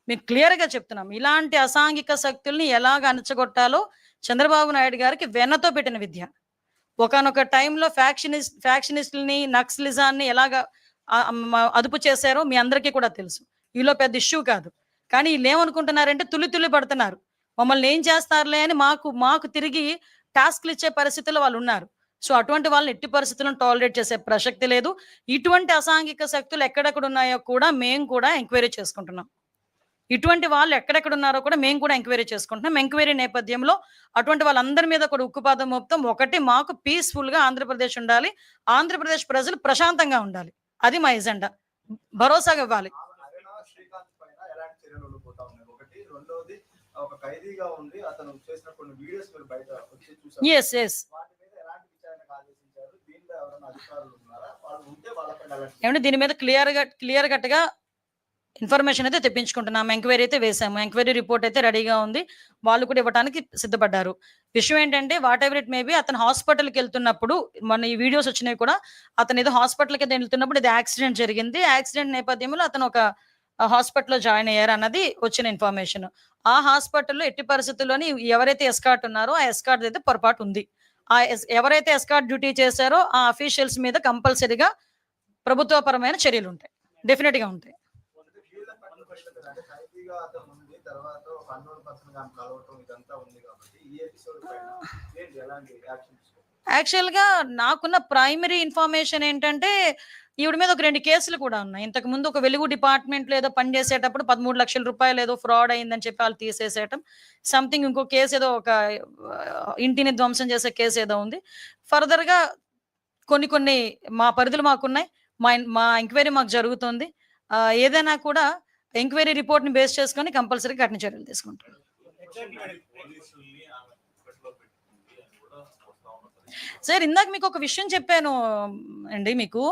మేము క్లియర్‌గా చెప్తున్నాం. ఇలాంటి అసాంఘిక శక్తుల్ని ఎలాగ అణచగొట్టాలో చంద్రబాబు నాయుడు గారికి వెన్నతో పెట్టిన విద్య. ఒకానొక టైంలో ఫ్యాక్షనిస్టులని, నక్సలిజాన్ని ఎలాగా అదుపు చేశారో మీ అందరికీ కూడా తెలుసు. ఈలో పెద్ద ఇష్యూ కాదు. కానీ ఈళ్ళేమనుకుంటున్నారంటే తుల్లి పడుతున్నారు. మమ్మల్ని ఏం చేస్తారులే అని మాకు తిరిగి టాస్క్‌లు ఇచ్చే పరిస్థితుల్లో వాళ్ళున్నారు. సో అటువంటి వాళ్ళని ఎట్టి పరిస్థితులను టాలరేట్ చేసే ప్రసక్తి లేదు. ఇటువంటి అసాంఘిక శక్తులు ఎక్కడెక్కడ ఉన్నాయో కూడా మేము కూడా ఎంక్వైరీ చేసుకుంటున్నాం. ఇటువంటి వాళ్ళు ఎక్కడెక్కడ ఉన్నారో కూడా మేము కూడా ఎంక్వైరీ చేసుకుంటున్నాం. ఎంక్వైరీ నేపథ్యంలో అటువంటి వాళ్ళందరి మీద కూడా ఉక్కుపాదం మోపుతాం. ఒకటి, మాకు పీస్‌ఫుల్‌గా ఆంధ్రప్రదేశ్ ఉండాలి. ఆంధ్రప్రదేశ్ ప్రజలు ప్రశాంతంగా ఉండాలి. అది మా ఎజెండా. భరోసాగా ఇవ్వాలి. హరియాణా శ్రీకాంత్ పైన ఎలాంటి చర్యలు ఉండిపోతా ఉన్నాయి ఒకటి. రెండోది ఒక ఖైదీగా ఉండి అతను చేసిన కొన్ని వీడియోస్ మీరు బయట వచ్చి చూసారు. యెస్. వాటి మీద ఎలాంటి విచారణకు ఆదేశించారు? దీనిలో ఎవరైనా అధికారులు ఉన్నారా? వాళ్ళు ఉంటే వాళ్ళపైన ఎలాంటి ఏమంటే దీని మీద క్లియర్ కట్‌గా ఇన్ఫర్మేషన్ అయితే తెప్పించుకుంటున్నాం. ఎంక్వైరీ అయితే వేసాము. ఎంక్వైరీ రిపోర్ట్ అయితే రెడీగా ఉంది. వాళ్ళు కూడా ఇవ్వడానికి సిద్ధపడ్డారు. విషయం ఏంటంటే what ever it may be, అతను హాస్పిటల్‌కి వెళ్తున్నప్పుడు మొన్న ఈ వీడియోస్ వచ్చినాయి కూడా. అతను ఏదో హాస్పిటల్‌కి వెళ్తున్నప్పుడు ఇది యాక్సిడెంట్ జరిగింది. యాక్సిడెంట్ నేపథ్యంలో అతను ఒక హాస్పిటల్‌లో జాయిన్ అయ్యారు అన్నది వచ్చిన ఇన్ఫర్మేషన్. ఆ హాస్పిటల్‌లో ఎట్టి పరిస్థితుల్లోని ఎవరైతే ఎస్కార్ట్ ఉన్నారో ఆ ఎస్కార్ట్ అయితే పొరపాటు ఉంది. ఎవరైతే ఎస్కార్ట్ డ్యూటీ చేశారో ఆ అఫీషియల్స్ మీద కంపల్సరీగా ప్రభుత్వపరమైన చర్యలు ఉంటాయి. డెఫినెట్‌గా ఉంటాయి. అంటే ఖైదీగా అతను ఉంది, తర్వాత ఒక అన్నోన్ పర్సన్ గా కలవటం ఇదంతా ఉంది కాబట్టి ఈ ఎపిసోడ్ పైన ఏంటి ఎలాంటి యాక్షన్ తీసుకోవాలి? యాక్చువల్‌గా నాకున్న ప్రైమరీ ఇన్ఫర్మేషన్ ఏంటంటే, ఈవిడ మీద ఒక 2 కేసులు కూడా ఉన్నాయి. ఇంతకుముందు ఒక వెలుగు డిపార్ట్‌మెంట్‌లో ఏదో పని చేసేటప్పుడు రూ. 13,00,000 ఏదో ఫ్రాడ్ అయిందని చెప్పి ఆళ్ళు తీసేసేయటం. సంథింగ్ ఇంకో కేసు ఏదో ఒక ఇంటిని ధ్వంసం చేసే కేసు ఏదో ఉంది. ఫర్దర్‌గా కొన్ని మా పరిధులు మాకున్నాయి. మా ఎంక్వైరీ మాకు జరుగుతుంది. ఏదైనా కూడా ఎంక్వైరీ రిపోర్ట్‌ని బేస్ చేసుకొని కంపల్సరీగా కఠిన చర్యలు తీసుకుంటాం. సార్ ఇందాక మీకు ఒక విషయం చెప్పాను అండి మీకు.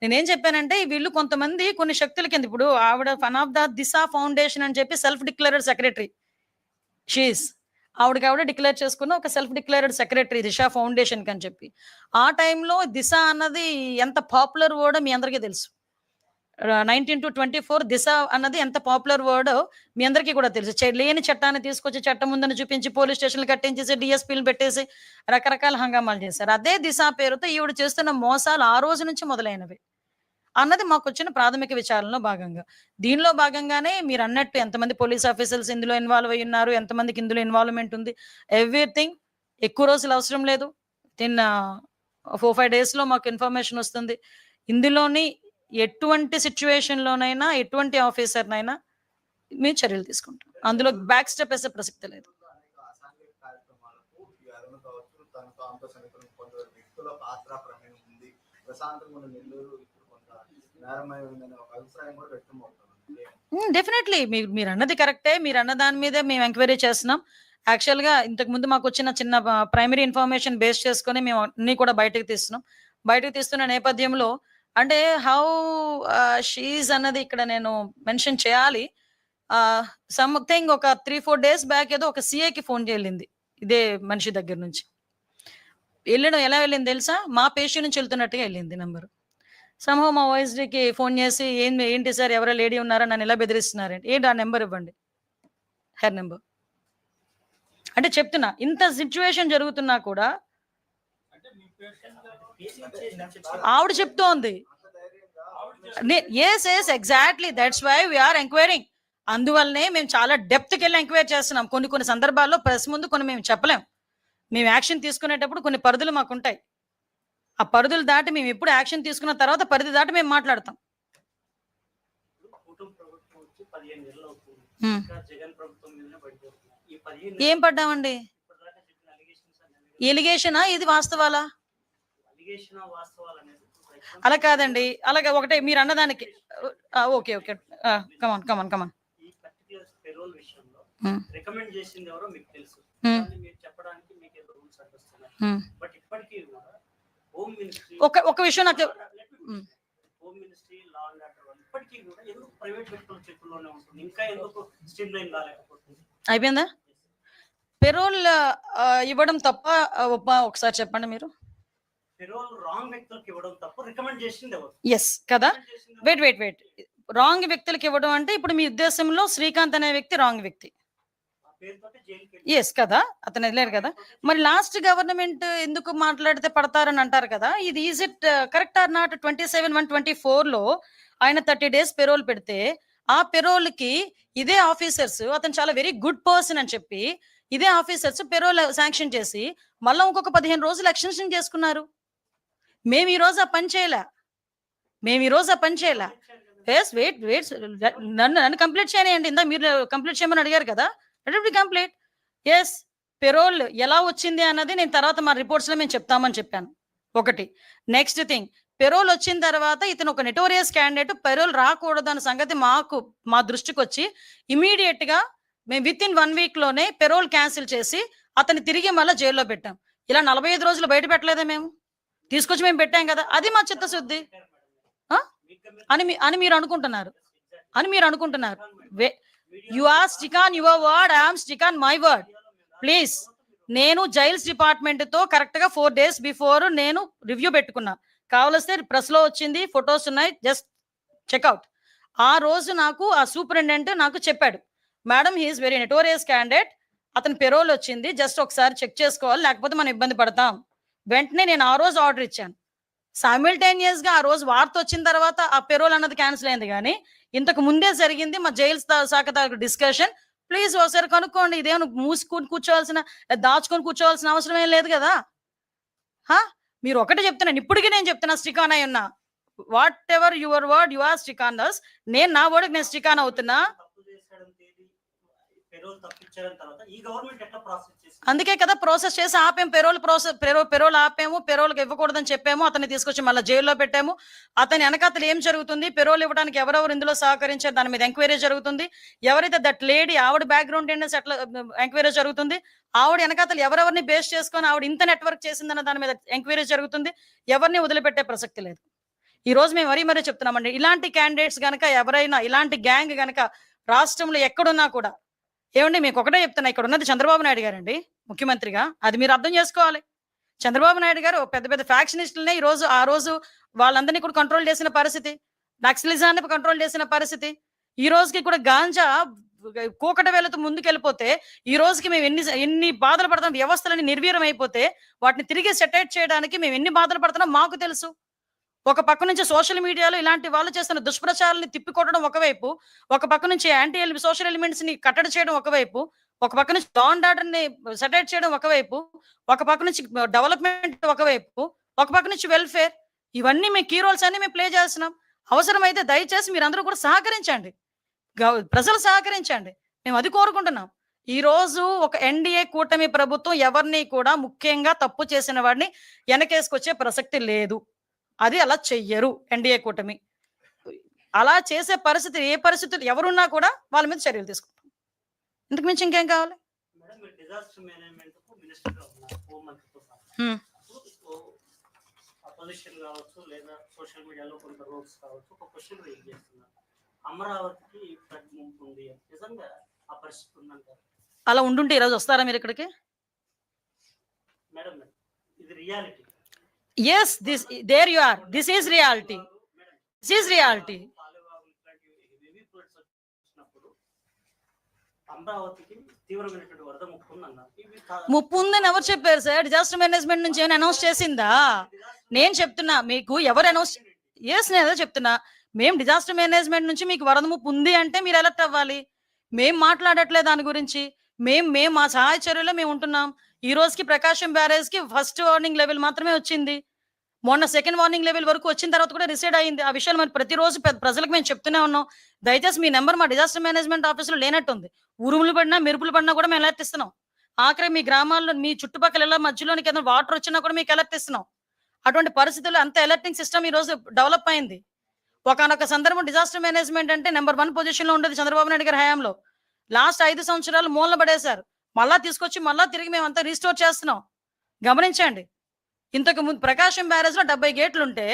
నేనేం చెప్పానంటే వీళ్ళు కొంతమంది కొన్ని శక్తుల కింద, ఇప్పుడు ఆవిడ one of the Disha foundation అని చెప్పి self declared secretary she is. ఆవిడ డిక్లేర్ చేసుకున్న ఒక సెల్ఫ్ డిక్లేర్డ్ సెక్రటరీ దిశ ఫౌండేషన్‌కి అని చెప్పి. ఆ టైంలో దిశ అన్నది ఎంత పాపులర్ వర్డో మీ అందరికీ తెలుసు. 19-24 దిశ అన్నది ఎంత పాపులర్ వర్డో మీ అందరికీ కూడా తెలుసు. లేని చట్టాన్ని తీసుకొచ్చి చట్టం ముందని చూపించి పోలీస్ స్టేషన్‌లు కట్టించేసి డీఎస్పీలు పెట్టేసి రకరకాల హంగామాలు చేశారు. అదే దిశ పేరుతో ఈవిడ చేస్తున్న మోసాలు ఆ రోజు నుంచి మొదలైనవి అన్నది మాకొచ్చిన ప్రాథమిక విచారణలో భాగంగా. దీనిలో భాగంగానే మీరన్నట్టు ఎంతమంది పోలీస్ ఆఫీసర్స్ ఇందులో ఇన్వాల్వ్ అయ్యి ఉన్నారు, ఎంతమందికి ఇందులో ఇన్వాల్వ్‌మెంట్ ఉంది, ఎవ్రీథింగ్. ఎక్కువ రోజులు అవసరం లేదు. వితిన్ 4-5 డేస్‌లో మాకు ఇన్ఫర్మేషన్ వస్తుంది. ఇందులోని ఎటువంటి సిట్యుయేషన్‌లోనైనా ఎటువంటి ఆఫీసర్‌నైనా మేము చర్యలు తీసుకుంటాం. అందులో బ్యాక్ స్టెప్ వేసే ప్రసక్తి లేదు. అనేక అసాంఘిక కార్యక్రమాలకు ఈ అరుణ కావచ్చు, తనతో ఆమెతో సన్నిహితులు కొందరు వ్యక్తుల పాత్ర ప్రమేయం ఉంది. ప్రశాంతంగా ఉన్న నెల్లూరు ఇప్పుడు కొంత నేరమయమైందనే ఒక అభిప్రాయం కూడా వ్యక్తమవుతుంది. డెఫినెట్లీ మీరన్నది కరెక్టే. మీరన్న దాని మీదే మేము ఎంక్వైరీ చేస్తున్నాం. యాక్చువల్‌గా ఇంతకుముందు మాకొచ్చిన చిన్న ప్రైమరీ ఇన్ఫర్మేషన్ బేస్ చేసుకొని మేము అన్నీ కూడా బయటకు తీస్తున్నాం. బయటకు తీస్తున్న నేపథ్యంలో అంటే హౌ షీ ఈజ్ అన్నది ఇక్కడ నేను మెన్షన్ చేయాలి. సంథింగ్ ఒక 3-4 డేస్ బ్యాక్ ఏదో ఒక సీఐకి ఫోన్ చేయాలింది ఇదే మనిషి దగ్గర నుంచి. వెళ్ళడం ఎలా వెళ్ళింది తెలుసా? మా పేషి నుంచి వెళ్తున్నట్టుగా వెళ్ళింది నంబరు. సంహవ్ మా వాయిస్‌కి ఫోన్ చేసి ఏంటి సార్ ఎవరో లేడీ ఉన్నారా, నన్ను ఇలా బెదిరిస్తున్నారంటే, ఏంటి ఆ నెంబర్ ఇవ్వండి, హెర్ నెంబర్ అంటే చెప్తున్నా. ఇంత సిచ్యువేషన్ జరుగుతున్నా కూడా ఆవిడ చెప్తోంది. yes exactly that's why we are enquiring. అందువల్లనే మేము చాలా డెప్త్‌కి వెళ్ళి ఎంక్వైరీ చేస్తున్నాం. కొన్ని సందర్భాల్లో ప్రెస్ ముందు కొన్ని మేము చెప్పలేం. మేము యాక్షన్ తీసుకునేటప్పుడు కొన్ని పరిధులు మాకుంటాయి. ఆ పరిధులు దాటి మేము ఎప్పుడు యాక్షన్ తీసుకున్న తర్వాత పరిధి దాటి మేము మాట్లాడతాం. ఏం పడ్డామండి? ఎలిగేషనా ఇది వాస్తవాలా? అలా కాదండి. అలాగే ఒకటే మీరు అన్నదానికి ఓకే కమాన్ ఈ పర్టిక్యులర్ పెరోల్ విషయంలో రికమెండ్ చేసింది ఎవరో మీకు తెలుసు. మీరు చెప్పడానికి మీకు ఏదో రూల్స్ అనిపిస్తున్నాయి. బట్ ఇప్పటికీ కూడా హోమ్ మినిస్ట్రీ ఒక విషయం నాకు home ministry law and order ఇప్పటికీ కూడా ఎందుకు ప్రైవేట్ వ్యక్తుల చేతుల్లోనే ఉంటుంది? ఇంకా ఎందుకు స్ట్రీమ్ లైన్ కాలేకపోతుంది? అయిపోయిందా? పెరోల్ ఇవ్వడం తప్ప ఒకసారి చెప్పండి మీరు. పెరోల్ రాంగ్ వ్యక్తులకు ఇవ్వడం తప్ప రికమెండ్ చేసింది ఎవరు? ఎస్ కదా. వెయిట్ రాంగ్ వ్యక్తులకు ఇవ్వడం అంటే ఇప్పుడు మీ ఉద్దేశంలో శ్రీకాంత్ అనే వ్యక్తి రాంగ్ వ్యక్తి. ఎస్ కదా, అతను వెళ్ళారు కదా. మరి లాస్ట్ గవర్నమెంట్ ఎందుకు మాట్లాడితే పడతారని అంటారు కదా. ఇది is it correct or not? 27/1/24లో ఆయన 30 days పెరోల్ పెడితే ఆ పెరోల్ కి ఇదే ఆఫీసర్స్ అతను చాలా వెరీ గుడ్ పర్సన్ అని చెప్పి ఇదే ఆఫీసర్స్ పెరోల్ శాంక్షన్ చేసి మళ్ళీ ఇంకొక 15 రోజులు ఎక్స్టెన్షన్ చేసుకున్నారు. మేము ఈ రోజు ఆ పని చేయలే. ఎస్ వెయిట్ నన్ను కంప్లీట్ చేయనియండి. ఇందా మీరు కంప్లీట్ చేయమని అడిగారు కదా, కంప్లీట్. ఎస్, పెరోల్ ఎలా వచ్చింది అన్నది నేను తర్వాత మా రిపోర్ట్స్ లో మేము చెప్తామని చెప్పాను. ఒకటి. నెక్స్ట్ థింగ్, పెరోల్ వచ్చిన తర్వాత ఇతను ఒక నెటోరియస్ క్యాండిడేట్, పెరోల్ రాకూడదు అన్న సంగతి మా దృష్టికి వచ్చి ఇమీడియట్ గా మేము విత్ ఇన్ 1 week లోనే పెరోల్ క్యాన్సిల్ చేసి అతన్ని తిరిగి మళ్ళీ జైల్లో పెట్టాం. ఇలా 45 రోజులు బయట పెట్టలేదా? మేము తీసుకొచ్చి మేము పెట్టాం కదా. అది మా చిత్తశుద్ధి అని మీరు అనుకుంటున్నారు. You are stick on your word, I am stick on my word. Please, నేను జైల్స్ డిపార్ట్మెంట్ తో కరెక్ట్ గా 4 days బిఫోర్ నేను రివ్యూ పెట్టుకున్నా. కావలిస్తే ప్రెస్ లో వచ్చింది, ఫొటోస్ ఉన్నాయి, జస్ట్ చెక్అవుట్. ఆ రోజు నాకు ఆ సూపరింటెండెంట్ నాకు చెప్పాడు, madam he's very notorious candidate, అతని పెరోల్ వచ్చింది, జస్ట్ ఒకసారి చెక్ చేసుకోవాలి, లేకపోతే మనం ఇబ్బంది పడతాం. వెంటనే నేను ఆ రోజు ఆర్డర్ ఇచ్చాను. సైమిల్టేనియస్ గా ఆ రోజు వార్త వచ్చిన తర్వాత ఆ పెరోల్ అన్నది క్యాన్సిల్ అయింది. కానీ ఇంతకు ముందే జరిగింది మా జైల్స్ శాఖ డిస్కషన్. ప్లీజ్ ఒకసారి కనుక్కోండి. ఇదేమో మూసుకొని కూర్చోవాల్సిన, దాచుకొని కూర్చోవాల్సిన అవసరం ఏం లేదు కదా. మీరు ఒకటే చెప్తున్నాను, ఇప్పటికీ నేను చెప్తున్నా, స్టిక్ ఆన్ అయి ఉన్నా. Whatever your word, you are stick on thus. నేను నా వర్డ్కి నేను స్టిక్ ఆన్ అవుతున్నా. అందుకే కదా ప్రాసెస్ చేసి ఆపాము. పెరోల్ ఆపాము, పెరోల్కి ఇవ్వకూడదని చెప్పాము, అతన్ని తీసుకొచ్చి మళ్ళీ జైల్లో పెట్టాము. అతని వెనకాతలు ఏం జరుగుతుంది, పెరోల్ ఇవ్వడానికి ఎవరెవరు ఇందులో సహకరించారు దాని మీద ఎంక్వైరీ జరుగుతుంది. ఎవరైతే దట్ లేడీ, ఆవిడ బ్యాక్గ్రౌండ్ ఏంటంటే అట్లా ఎంక్వైరీ జరుగుతుంది. ఆవిడ వెనకాతలు ఎవరెవరిని బేస్ చేసుకొని ఆవిడ ఇంత నెట్వర్క్ చేసిందన్న దాని మీద ఎంక్వైరీ జరుగుతుంది. ఎవరిని వదిలిపెట్టే ప్రసక్తి లేదు. ఈ రోజు మేము మరీ చెప్తున్నామండి, ఇలాంటి క్యాండిడేట్స్ గనక ఎవరైనా, ఇలాంటి గ్యాంగ్ గనక రాష్ట్రంలో ఎక్కడున్నా కూడా, ఏమండి మీకు ఒకటే చెప్తున్నా, ఇక్కడ ఉన్నది చంద్రబాబు నాయుడు గారండి ముఖ్యమంత్రిగా. అది మీరు అర్థం చేసుకోవాలి. చంద్రబాబు నాయుడు గారు పెద్ద పెద్ద ఫ్యాక్షనిస్టులనే ఆ రోజు వాళ్ళందరినీ కూడా కంట్రోల్ చేసిన పరిస్థితి, నక్సలిజాన్ని కంట్రోల్ చేసిన పరిస్థితి. ఈ రోజుకి కూడా గాంజా కూకట వేలతో ముందుకెళ్ళిపోతే, ఈ రోజుకి మేము ఎన్ని బాధలు పడుతున్నాం, వ్యవస్థలని నిర్వీర్యం అయిపోతే వాటిని తిరిగి సెటైట్ చేయడానికి మేము ఎన్ని బాధలు పడుతున్నాం మాకు తెలుసు. ఒక పక్క నుంచి సోషల్ మీడియాలో ఇలాంటి వాళ్ళు చేస్తున్న దుష్ప్రచారాన్ని తిప్పికొట్టడం ఒకవైపు, ఒక పక్క నుంచి యాంటీ సోషల్ ఎలిమెంట్స్ ని కట్టడి చేయడం ఒకవైపు, ఒక పక్క నుంచి లా అండ్ ఆర్డర్ ని సెటైట్ చేయడం ఒకవైపు, ఒక పక్క నుంచి డెవలప్మెంట్ ఒకవైపు, ఒక పక్క నుంచి వెల్ఫేర్, ఇవన్నీ మేము కీ రోల్స్ అన్ని మేము ప్లే చేస్తున్నాం. అవసరమైతే దయచేసి మీరందరూ కూడా సహకరించండి, ప్రజలు సహకరించండి, మేము అది కోరుకుంటున్నాం. ఈ రోజు ఒక ఎన్డీఏ కూటమి ప్రభుత్వం ఎవరిని కూడా, ముఖ్యంగా తప్పు చేసిన వాడిని వెనకేసుకొచ్చే ప్రసక్తి లేదు. అది అలా చెయ్యరు ఎన్డీఏ కూటమి. అలా చేసే పరిస్థితి, ఏ పరిస్థితులు ఎవరున్నా కూడా వాళ్ళ మీద చర్యలు తీసుకుంటాం. ఇంతకు మించి ఇంకేం కావాలి? అలా ఉండుంటే ఈరోజు వస్తారా మీరు ఇక్కడికి? Yes, there you are. This is reality. ముప్పు ఉందని ఎవరు చెప్పారు సార్? డిజాస్టర్ మేనేజ్మెంట్ నుంచి ఏమైనా అనౌన్స్ చేసిందా? నేను చెప్తున్నా మీకు, ఎవరు అనౌన్స్? నేను అదే చెప్తున్నా, మేము డిజాస్టర్ మేనేజ్మెంట్ నుంచి మీకు వరద ముప్పు ఉంది అంటే మీరు అలర్ట్ అవ్వాలి. మేము మాట్లాడట్లేదు దాని గురించి. మేము మా సహాయ చర్యలో మేము ఉంటున్నాం. ఈ రోజుకి ప్రకాశం బ్యారేజ్ కి ఫస్ట్ వార్నింగ్ లెవెల్ మాత్రమే వచ్చింది. మొన్న సెకండ్ వార్నింగ్ లెవెల్ వరకు వచ్చిన తర్వాత కూడా రిసైడ్ అయింది. ఆ విషయాలు మరి ప్రతిరోజు ప్రజలకు మేము చెప్తూనే ఉన్నాం. దయచేసి మీ నెంబర్ మా డిజాస్టర్ మేనేజ్మెంట్ ఆఫీస్ లో లేనట్టుంది. ఉరుములు పడినా, మెరుపులు పడినా కూడా మేము అలర్ట్ ఇస్తున్నాం. ఆఖరి మీ గ్రామాల్లో, మీ చుట్టుపక్కల ఎలా మధ్యలోనికి ఏదైనా వాటర్ వచ్చినా కూడా మీకు అలర్ట్ ఇస్తున్నాం. అటువంటి పరిస్థితుల్లో అంత అలర్టింగ్ సిస్టమ్ ఈ రోజు డెవలప్ అయింది. ఒకనొక సందర్భం డిజాస్టర్ మేనేజ్మెంట్ అంటే నెంబర్ 1 పొజిషన్ లో ఉండేది చంద్రబాబు నాయుడు గారి హయాంలో. లాస్ట్ 5 సంవత్సరాలు మూలన పడేశారు. మళ్ళా తీసుకొచ్చి మళ్ళా తిరిగి మేము అంతా రీస్టోర్ చేస్తున్నాం. గమనించండి, ఇంతకు ముందు ప్రకాశం బ్యారేజ్ లో 70 గేట్లు ఉంటే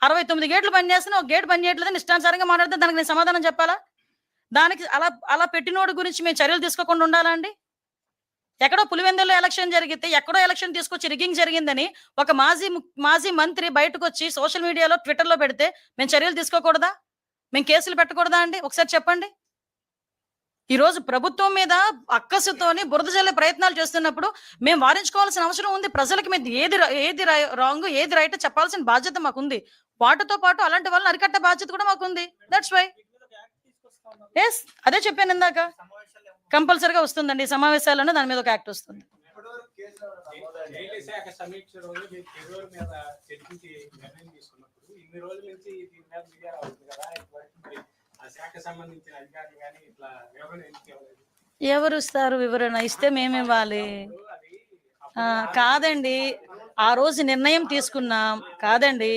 69 గేట్లు పనిచేస్తున్నా, ఒక గేట్ పనిచేయట్లేదని ఇష్టానుసారంగా మాట్లాడితే దానికి నేను సమాధానం చెప్పాలా? దానికి అలా పెట్టినోడి గురించి మేము చర్యలు తీసుకోకుండా ఉండాలా అండి? ఎక్కడో పులివెందులో ఎలక్షన్ జరిగితే, ఎక్కడో ఎలక్షన్ తీసుకొచ్చి రిగ్గింగ్ జరిగిందని ఒక మాజీ మంత్రి బయటకు వచ్చి సోషల్ మీడియాలో, ట్విట్టర్లో పెడితే మేము చర్యలు తీసుకోకూడదా? మేము కేసులు పెట్టకూడదా అండి? ఒకసారి చెప్పండి. ఈ రోజు ప్రభుత్వం మీద అక్కసుతోని బురద జల్లే ప్రయత్నాలు చేస్తున్నప్పుడు మేము వారించుకోవాల్సిన అవసరం ఉంది. ప్రజలకి మీద ఏది రాంగ్, ఏది రైట్ చెప్పాల్సిన బాధ్యత మాకుంది. వాటితో పాటు అలాంటి వాళ్ళని అరికట్టే బాధ్యత కూడా మాకుంది. That's why. అదే చెప్పాను ఇందాక. కంపల్సరిగా వస్తుందండి. ఈ సమావేశాల్లోనే దాని మీద ఒక యాక్ట్ వస్తుంది. ఇప్పటివరకు కేసులు ఏమైనా నమోదయ్యాయా? జైలు శాఖ సమీక్ష రోజు మీరు పెరోల్ మీద చర్చించి నిర్ణయం తీసుకున్నప్పుడు ఇన్ని రోజుల నుంచి దీని మీద మీడియా అవుతుంది కదా, ఇప్పటివరకు మరి ఆ శాఖ సంబంధించిన అధికారులు కానీ ఇట్లా వివరణ ఎందుకు ఇవ్వలేదు? ఎవరు ఇస్తారు వివరణ? ఇస్తే మేము ఇవ్వాలి. అది కాదండి, ఆ రోజు నిర్ణయం తీసుకున్నాం కాదండి.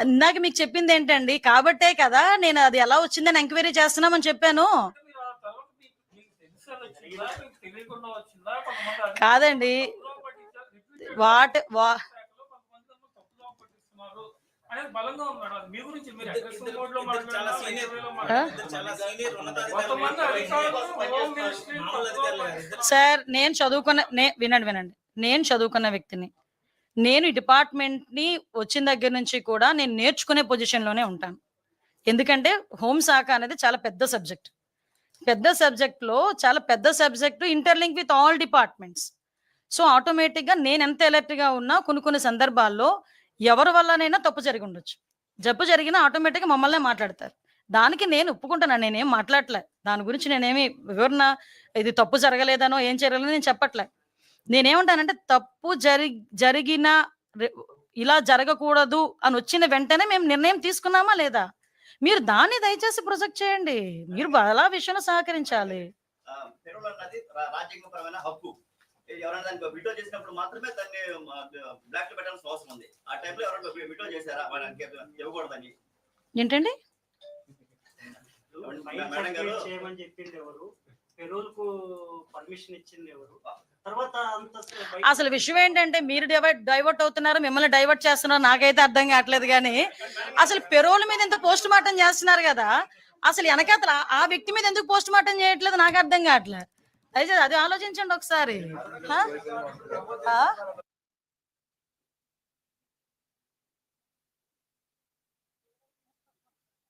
ఇందాక మీకు చెప్పింది ఏంటండి, కాబట్టే కదా నేను అది ఎలా వచ్చిందని ఎంక్వైరీ చేస్తున్నామని చెప్పాను. కాదండి, సార్ నేను వినండి, నేను చదువుకున్న వ్యక్తిని. నేను ఈ డిపార్ట్మెంట్ ని వచ్చిన దగ్గర నుంచి కూడా నేను నేర్చుకునే పొజిషన్ లోనే ఉంటాను. ఎందుకంటే హోంశాఖ అనేది చాలా పెద్ద సబ్జెక్ట్. లో చాలా పెద్ద subject, interlink with all departments. So automatic గా నేను ఎంత అలర్ట్ గా ఉన్నా కొన్ని సందర్భాల్లో ఎవరి వల్లనైనా తప్పు జరిగి ఉండొచ్చు. జబ్బు జరిగినా ఆటోమేటిక్ గా మమ్మల్నే మాట్లాడతారు. దానికి నేను ఒప్పుకుంటున్నాను, నేనేం మాట్లాడలే. దాని గురించి నేనేమి వివరణ ఇది తప్పు జరగలేదనో ఏం జరగలేదో నేను చెప్పట్లే. నేనేమంటానంటే తప్పు జరిగిన ఇలా జరగకూడదు అని వచ్చిన వెంటనే మేము నిర్ణయం తీసుకున్నామా లేదా, మీరు దాన్ని దయచేసి ప్రొజెక్ట్ చేయండి. మీరు చాలా విషయంలో సహకరించాలి. పెరోల్ అన్నది రాజ్యాంగపరమైన హక్కు. ఎవరైనా దానికి విడ్రో చేసినప్పుడు మాత్రమే దాన్ని బ్లాక్ లో పెట్టాల్సిన అవసరం ఉంది. ఆ టైంలో ఎవరైనా విడ్రో చేశారా వాళ్ళకి ఇవ్వకూడదని ఏంటండి? మేడం గారు చేయమని చెప్పింది ఎవరు? పెరోల్ కు పర్మిషన్ ఇచ్చింది ఎవరు? తర్వాత అసలు విషయం ఏంటంటే మీరు డైవర్ట్ అవుతున్నారు, మిమ్మల్ని డైవర్ట్ చేస్తున్నారు, నాకైతే అర్థం కావట్లేదు. కానీ అసలు పెరోల్ మీద ఎంత పోస్ట్ మార్టం చేస్తున్నారు కదా, అసలు వెనకాతల ఆ వ్యక్తి మీద ఎందుకు పోస్ట్ మార్టం చేయట్లేదు నాకు అర్థం కావట్లేదు. దయచేసి అది ఆలోచించండి ఒకసారి.